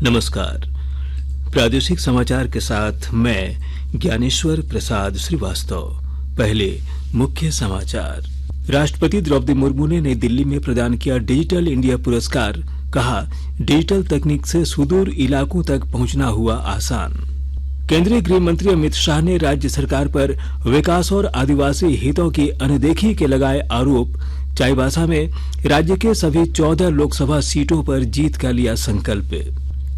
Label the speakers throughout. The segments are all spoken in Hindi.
Speaker 1: नमस्कार। प्रादेशिक समाचार के साथ मैं ज्ञानेश्वर प्रसाद श्रीवास्तव। पहले मुख्य समाचार। राष्ट्रपति द्रौपदी मुर्मू ने नई दिल्ली में प्रदान किया डिजिटल इंडिया पुरस्कार। कहा, डिजिटल तकनीक से सुदूर इलाकों तक पहुंचना हुआ आसान। केंद्रीय गृह मंत्री अमित शाह ने राज्य सरकार पर विकास और आदिवासी हितों की अनदेखी के लगाए आरोप। चाईबासा में राज्य के सभी 14 लोकसभा सीटों पर जीत का लिया संकल्प।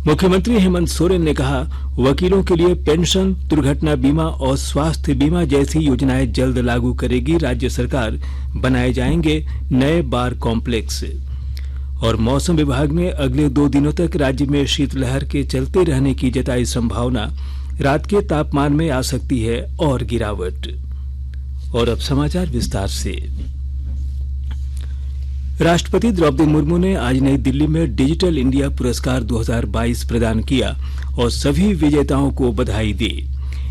Speaker 1: मुख्यमंत्री हेमंत सोरेन ने कहा, वकीलों के लिए पेंशन, दुर्घटना बीमा और स्वास्थ्य बीमा जैसी योजनाएं जल्द लागू करेगी राज्य सरकार। बनाए जाएंगे नए बार कॉम्प्लेक्स। और मौसम विभाग ने अगले 2 दिनों तक राज्य में शीतलहर के चलते रहने की जताई संभावना। रात के तापमान में आ सकती है और गिरावट। और अब समाचार विस्तार से। राष्ट्रपति द्रौपदी मुर्मू ने आज नई दिल्ली में डिजिटल इंडिया पुरस्कार 2022 प्रदान किया और सभी विजेताओं को बधाई दी।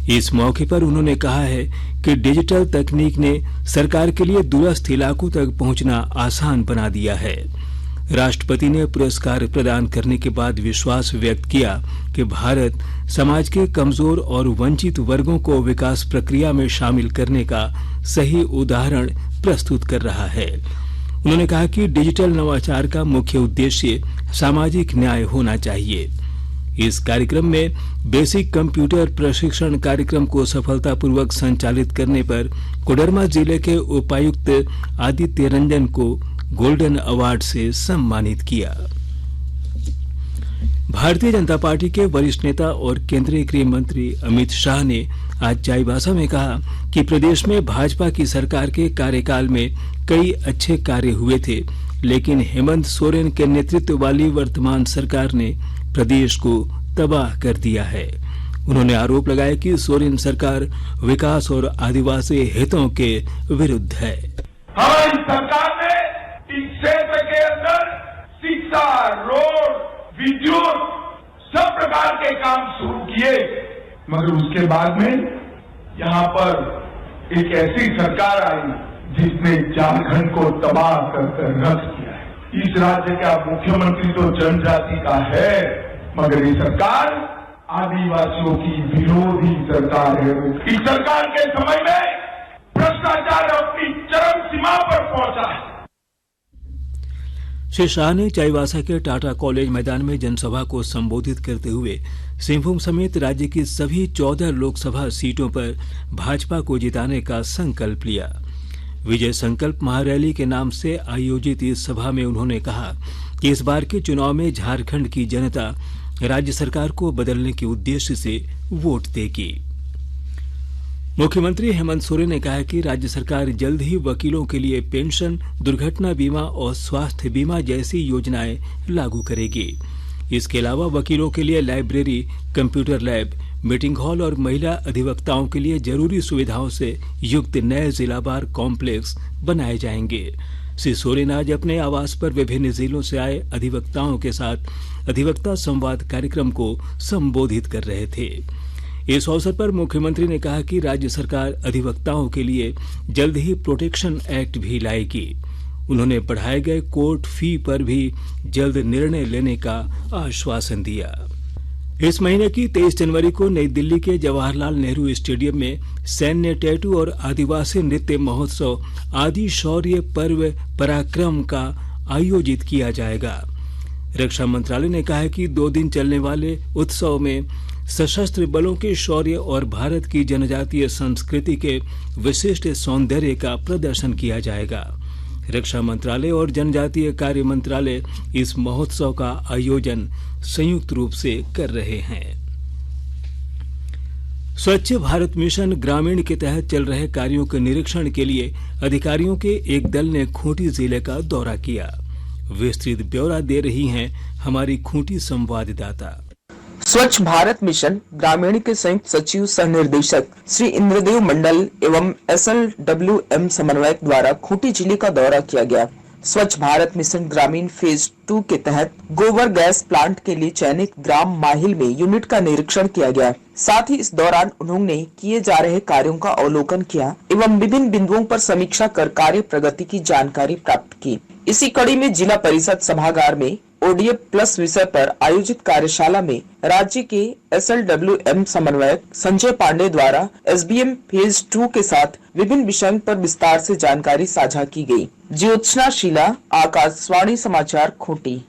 Speaker 1: इस मौके पर उन्होंने कहा है कि डिजिटल तकनीक ने सरकार के लिए दूरस्थ इलाकों तक पहुंचना आसान बना दिया है। राष्ट्रपति ने पुरस्कार प्रदान करने के बाद विश्वास व्यक्त किया कि भारत समाज के कमजोर और वंचित वर्गों को विकास प्रक्रिया में शामिल करने का सही उदाहरण प्रस्तुत कर रहा है। उन्होंने कहा कि डिजिटल नवाचार का मुख्य उद्देश्य सामाजिक न्याय होना चाहिए। इस कार्यक्रम में बेसिक कंप्यूटर प्रशिक्षण कार्यक्रम को सफलतापूर्वक संचालित करने पर कोडरमा जिले के उपायुक्त आदित्य रंजन को गोल्डन अवार्ड से सम्मानित किया। भारतीय जनता पार्टी के वरिष्ठ नेता और केंद्रीय गृह मंत्री अमित शाह ने आज चाईबासा में कहा कि प्रदेश में भाजपा की सरकार के कार्यकाल में कई अच्छे कार्य हुए थे, लेकिन हेमंत सोरेन के नेतृत्व वाली वर्तमान सरकार ने प्रदेश को तबाह कर दिया है। उन्होंने आरोप लगाया कि सोरेन सरकार विकास और आदिवासी हितों के विरुद्ध है।
Speaker 2: हमारी सरकार ने इस क्षेत्र के अंदर शिक्षा, रोड, विद्युत सब प्रकार के काम शुरू किए, मगर उसके बाद में यहाँ पर एक ऐसी सरकार आई जिसने झारखंड को तबाह कर रख दिया है। इस राज्य का मुख्यमंत्री तो जनजाति का है, मगर ये सरकार आदिवासियों की विरोधी सरकार है। इस सरकार के समय में भ्रष्टाचार अपनी चरम सीमा पर पहुंचा है।
Speaker 1: श्री शाह ने चाईबासा के टाटा कॉलेज मैदान में जनसभा को संबोधित करते हुए सिंहभूम समेत राज्य की सभी 14 लोकसभा सीटों पर भाजपा को जिताने का संकल्प लिया। विजय संकल्प महारैली के नाम से आयोजित इस सभा में उन्होंने कहा कि इस बार के चुनाव में झारखंड की जनता राज्य सरकार को बदलने के उद्देश्य से वोट देगी। मुख्यमंत्री हेमंत सोरेन ने कहा कि राज्य सरकार जल्द ही वकीलों के लिए पेंशन, दुर्घटना बीमा और स्वास्थ्य बीमा जैसी योजनाएं लागू करेगी। इसके अलावा वकीलों के लिए library, computer lab, meeting hall और महिला अधिवक्ताओं के लिए जरूरी सुविधाओं से युक्त नए जिला बार कॉम्प्लेक्स बनाए जाएंगे। श्री सोरेन आज अपने आवास पर विभिन्न जिलों से आए अधिवक्ताओं के साथ अधिवक्ता संवाद कार्यक्रम को संबोधित कर रहे थे। इस अवसर पर मुख्यमंत्री ने कहा कि राज्य सरकार अधिवक्ताओं के लिए जल्द ही प्रोटेक्शन एक्ट भी लाएगी। उन्होंने बढ़ाए गए कोर्ट फी पर भी जल्द निर्णय लेने का आश्वासन दिया। इस महीने की 23 जनवरी को नई दिल्ली के जवाहरलाल नेहरू स्टेडियम में सैन्य टैटू और आदिवासी नृत्य महोत्सव आदि शौर्य पर्व पराक्रम का आयोजित किया जाएगा। रक्षा मंत्रालय ने कहा है कि 2 दिन चलने वाले उत्सव में सशस्त्र बलों के शौर्य और भारत की जनजातीय संस्कृति के विशिष्ट सौंदर्य का प्रदर्शन किया जाएगा। रक्षा मंत्रालय और जनजातीय कार्य मंत्रालय इस महोत्सव का आयोजन संयुक्त रूप से कर रहे हैं। स्वच्छ भारत मिशन ग्रामीण के तहत चल रहे कार्यों के निरीक्षण के लिए अधिकारियों के एक दल ने खूंटी जिले का दौरा किया। विस्तृत ब्यौरा दे रही हैं हमारी खूंटी संवाददाता।
Speaker 3: स्वच्छ भारत मिशन ग्रामीण के संयुक्त सचिव सह निर्देशक श्री इंद्रदेव मंडल एवं SLWM समन्वयक द्वारा खूंटी जिले का दौरा किया गया। स्वच्छ भारत मिशन ग्रामीण फेज 2 के तहत गोबर गैस प्लांट के लिए चयनित ग्राम माहिल में यूनिट का निरीक्षण किया गया। साथ ही इस दौरान उन्होंने किए जा रहे कार्यों का अवलोकन किया एवं विभिन्न बिंदुओं पर समीक्षा कर कार्य प्रगति की जानकारी प्राप्त की। इसी कड़ी में जिला परिषद सभागार में ओडीएफ प्लस विषय पर आयोजित कार्यशाला में राज्य के SLWM समन्वयक संजय पांडे द्वारा SBM फेज 2 के साथ विभिन्न विषयों पर विस्तार से जानकारी साझा की गई। ज्योत्सना शीला, आकाशवाणी समाचार, खूंटी।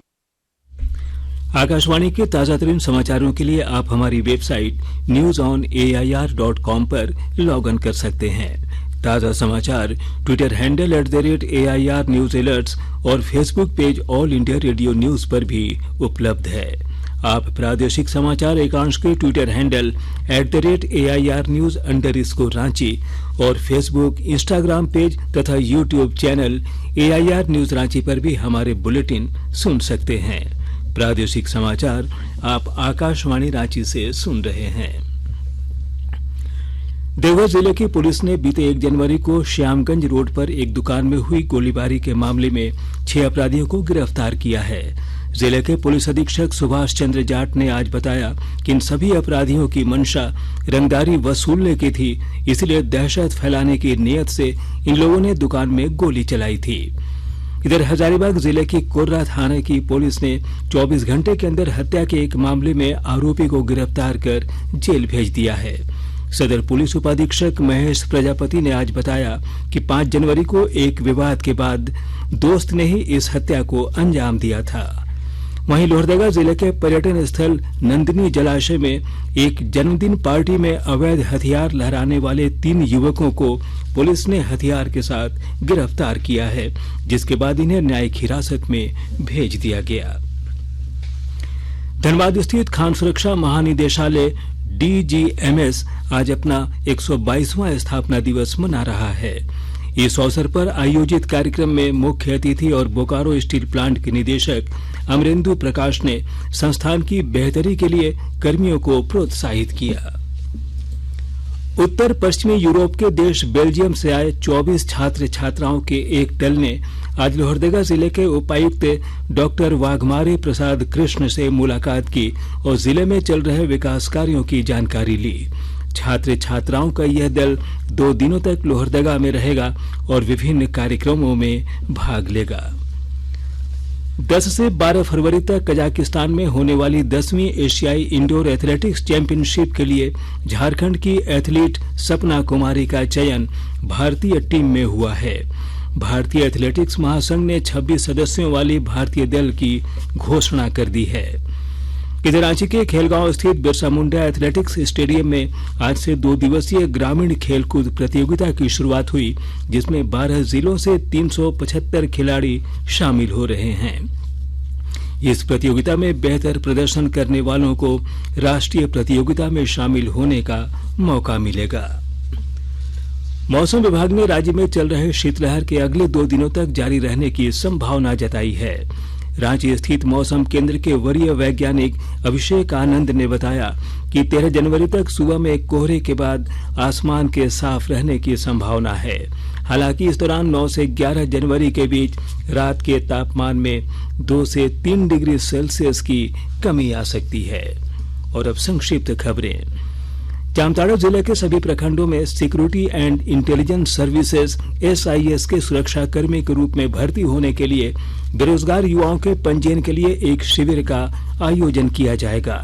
Speaker 1: आकाशवाणी के ताजा तरीन समाचारों के लिए आप हमारी वेबसाइट newsonair.com पर लॉग इन कर सकते हैं। ताजा समाचार Twitter handle @AIR news alerts और Facebook page All India Radio News पर भी उपलब्ध है। आप प्रादेशिक समाचार एकांश के ट्विटर हैंडल @AIR न्यूज_रांची और फेसबुक, इंस्टाग्राम पेज तथा YouTube channel AIR news Ranchi पर भी हमारे बुलेटिन सुन सकते हैं। प्रादेशिक समाचार आप आकाशवाणी रांची से सुन रहे हैं। देवघर जिले की पुलिस ने बीते 1 जनवरी को श्यामगंज रोड पर एक दुकान में हुई गोलीबारी के मामले में 6 अपराधियों को गिरफ्तार किया है। जिले के पुलिस अधीक्षक सुभाष चंद्र जाट ने आज बताया कि इन सभी अपराधियों की मंशा रंगदारी वसूलने की थी, इसलिए दहशत फैलाने की नियत से इन लोगों ने दुकान में गोली चलाई थी। इधर हजारीबाग जिले की कोर्रा थाने की पुलिस ने 24 घंटे के अंदर हत्या के एक मामले में आरोपी को गिरफ्तार कर जेल भेज दिया है। सदर पुलिस उपाधीक्षक महेश प्रजापति ने आज बताया कि 5 जनवरी को एक विवाद के बाद दोस्त ने ही इस हत्या को अंजाम दिया था। वहीं लोहरदगा जिले के पर्यटन स्थल नंदिनी जलाशय में एक जन्मदिन पार्टी में अवैध हथियार लहराने वाले 3 युवकों को पुलिस ने हथियार के साथ गिरफ्तार किया है, जिसके बाद इन्हें न्यायिक हिरासत में भेज दिया गया। धनबाद स्थित खान सुरक्षा महानिदेशालय DGMS आज अपना 122वां स्थापना दिवस मना रहा है। इस अवसर पर आयोजित कार्यक्रम में मुख्य अतिथि और बोकारो स्टील प्लांट के निदेशक अमरेंदु प्रकाश ने संस्थान की बेहतरी के लिए कर्मियों को प्रोत्साहित किया। उत्तर पश्चिमी यूरोप के देश बेल्जियम से आए 24 छात्र छात्राओं के एक दल ने आज लोहरदगा जिले के उपायुक्त डॉक्टर वाघमारे प्रसाद कृष्ण से मुलाकात की और जिले में चल रहे विकास कार्यों की जानकारी ली। छात्र छात्राओं का यह दल 2 दिनों तक लोहरदगा में रहेगा और विभिन्न कार्यक्रमों में भाग लेगा। 10 से 12 फरवरी तक कजाकिस्तान में होने वाली 10वीं एशियाई इंडोर एथलेटिक्स चैंपियनशिप के लिए झारखंड की एथलीट सपना कुमारी का चयन भारतीय टीम में हुआ है। भारतीय एथलेटिक्स महासंघ ने 26 सदस्यों वाली भारतीय दल की घोषणा कर दी है। इधर रांची के खेलगांव स्थित बिरसा मुंडा एथलेटिक्स स्टेडियम में आज से 2 दिवसीय ग्रामीण खेलकूद प्रतियोगिता की शुरुआत हुई, जिसमें 12 जिलों से 375 खिलाड़ी शामिल हो रहे हैं। इस प्रतियोगिता में बेहतर प्रदर्शन करने वालों को राष्ट्रीय प्रतियोगिता में शामिल होने का मौका मिलेगा। मौसम विभाग ने राज्य में चल रहे शीतलहर के अगले 2 दिनों तक जारी रहने की संभावना जताई है। रांची स्थित मौसम केंद्र के वरीय वैज्ञानिक अभिषेक आनंद ने बताया कि 13 जनवरी तक सुबह में कोहरे के बाद आसमान के साफ रहने की संभावना है। हालांकि इस दौरान 9 से 11 जनवरी के बीच रात के तापमान में 2 से 3 डिग्री सेल्सियस की कमी आ सकती है। और अब संक्षिप्त खबरें। जामताड़ा जिले के सभी प्रखंडों में security and intelligence services SIS के सुरक्षा कर्मी के रूप में भर्ती होने के लिए बेरोजगार युवाओं के पंजीयन के लिए एक शिविर का आयोजन किया जाएगा।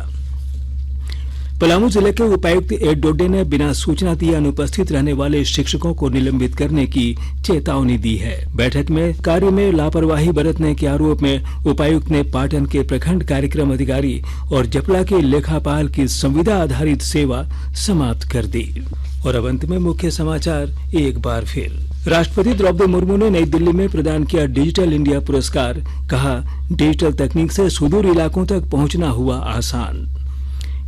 Speaker 1: पलामू जिले के उपायुक्त ए डोडे ने बिना सूचना दिए अनुपस्थित रहने वाले शिक्षकों को निलंबित करने की चेतावनी दी है। बैठक में कार्य में लापरवाही बरतने के आरोप में उपायुक्त ने पाटन के प्रखंड कार्यक्रम अधिकारी और जपला के लेखापाल की संविदा आधारित सेवा समाप्त कर दी। और अब अंत में मुख्य समाचार एक बार फिर। राष्ट्रपति द्रौपदी मुर्मू ने नई दिल्ली में प्रदान किया डिजिटल इंडिया पुरस्कार। कहा, डिजिटल तकनीक से सुदूर इलाकों तक पहुंचना हुआ आसान।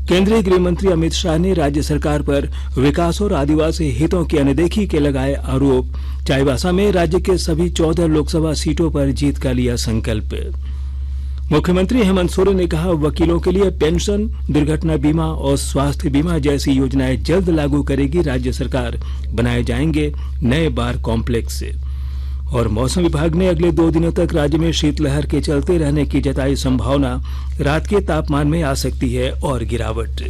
Speaker 1: केंद्रीय गृह मंत्री अमित शाह ने राज्य सरकार पर विकास और आदिवासी हितों की अनदेखी के लगाए आरोप। चाईबासा में राज्य के सभी 14 लोकसभा सीटों पर जीत का लिया संकल्प। मुख्यमंत्री हेमंत सोरेन ने कहा, वकीलों के लिए पेंशन, दुर्घटना बीमा और स्वास्थ्य बीमा जैसी योजनाएं जल्द लागू करेगी राज्य सरकार। बनाए जाएंगे नए बार कॉम्प्लेक्स। और मौसम विभाग ने अगले 2 दिनों तक राज्य में शीतलहर के चलते रहने की जताई संभावना। रात के तापमान में आ सकती है और गिरावट।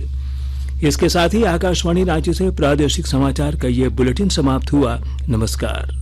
Speaker 1: इसके साथ ही आकाशवाणी रांची से प्रादेशिक समाचार का ये बुलेटिन समाप्त हुआ। नमस्कार।